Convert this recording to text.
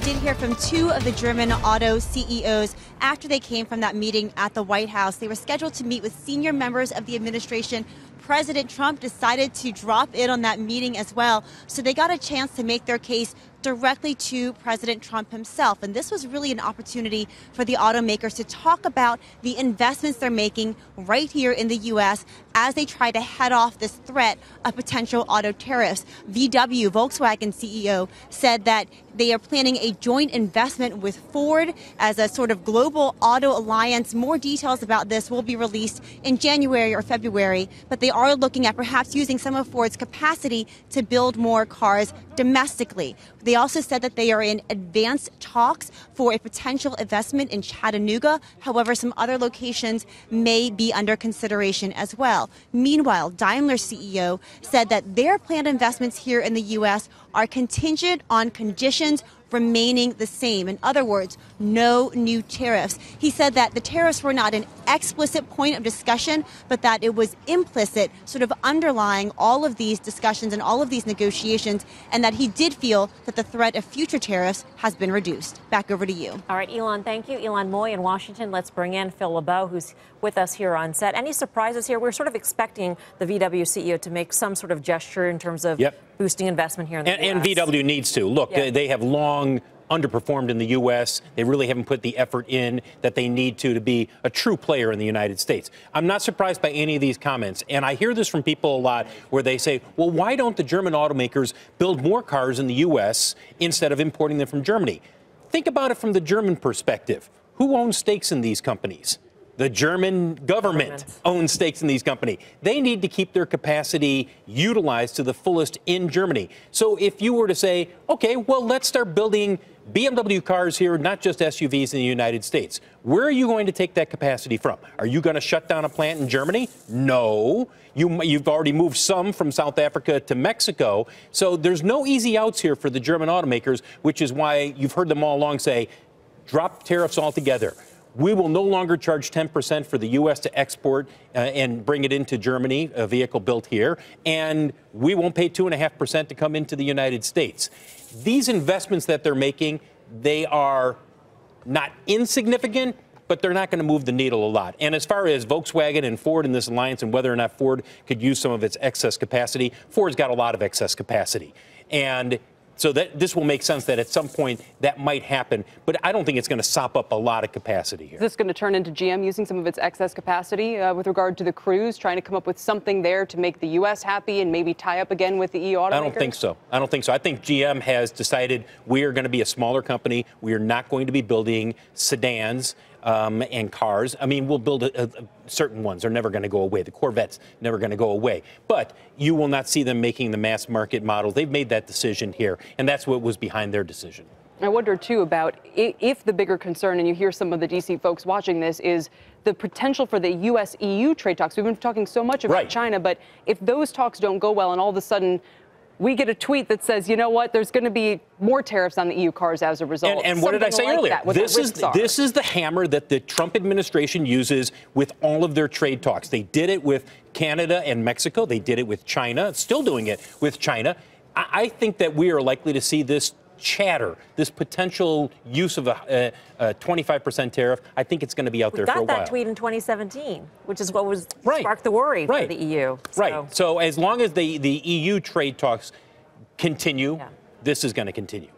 did hear from two of the German auto CEOs after they came from that meeting at the White House. They were scheduled to meet with senior members of the administration. President Trump decided to drop in on that meeting as well, so they got a chance to make their case directly to President Trump himself. And this was really an opportunity for the automakers to talk about the investments they're making right here in the U.S. as they try to head off this threat of potential auto tariffs. VW, Volkswagen CEO, said that they are planning a joint investment with Ford as a sort of global auto alliance. More details about this will be released in January or February, but they are looking at perhaps using some of Ford's capacity to build more cars domestically. They also said that they are in advanced talks for a potential investment in Chattanooga. However, some other locations may be under consideration as well. Meanwhile, Daimler CEO said that their planned investments here in the U.S. are contingent on conditions remaining the same. In other words, no new tariffs. He said that the tariffs were not an explicit point of discussion, but that it was implicit, sort of underlying all of these discussions and all of these negotiations, and that he did feel that the threat of future tariffs has been reduced. Back over to you. All right, Elon, thank you. Elon Moy in Washington. Let's bring in Phil LeBeau, who's with us here on set. Any surprises here? We're sort of expecting the VW CEO to make some sort of gesture in terms of boosting investment here in the U.S. And VW needs to. Look, they have long underperformed in the U.S. They really haven't put the effort in that they need to be a true player in the United States. I'm not surprised by any of these comments. And I hear this from people a lot where they say, well, why don't the German automakers build more cars in the U.S. instead of importing them from Germany? Think about it from the German perspective. Who owns stakes in these companies? The German government owns stakes in these companies. They need to keep their capacity utilized to the fullest in Germany. So if you were to say, okay, well, let's start building BMW cars here, not just SUVs in the United States. Where are you going to take that capacity from? Are you going to shut down a plant in Germany? No. You've already moved some from South Africa to Mexico. So there's no easy outs here for the German automakers, which is why you've heard them all along say, drop tariffs altogether. We will no longer charge 10% for the U.S. to export and bring it into Germany, a vehicle built here, and we won't pay 2.5% to come into the United States. These investments that they're making, they are not insignificant, but they're not going to move the needle a lot. And as far as Volkswagen and Ford in this alliance and whether or not Ford could use some of its excess capacity, Ford's got a lot of excess capacity. And so that this will make sense that at some point that might happen, but I don't think it's going to sop up a lot of capacity here. Is this going to turn into GM using some of its excess capacity with regard to the Cruise, trying to come up with something there to make the U.S. happy and maybe tie up again with the automakers? I don't think so. I don't think so. I think GM has decided we are going to be a smaller company. We are not going to be building sedans and cars. I mean, we'll build certain ones. They're never going to go away. The Corvette's never going to go away. But you will not see them making the mass market models. They've made that decision here, and that's what was behind their decision. I wonder, too, about if the bigger concern, and you hear some of the D.C. folks watching this, is the potential for the U.S.-EU trade talks. We've been talking so much about China, but if those talks don't go well and all of a sudden we get a tweet that says, you know what, there's going to be more tariffs on the EU cars as a result. And what did I say earlier? This is the hammer that the Trump administration uses with all of their trade talks. They did it with Canada and Mexico. They did it with China, still doing it with China. I think that we are likely to see this chatter, this potential use of a 25% tariff. I think it's going to be out there for a while. We got that tweet in 2017, which is what was sparked the worry for the EU. So as long as the EU trade talks continue, this is going to continue.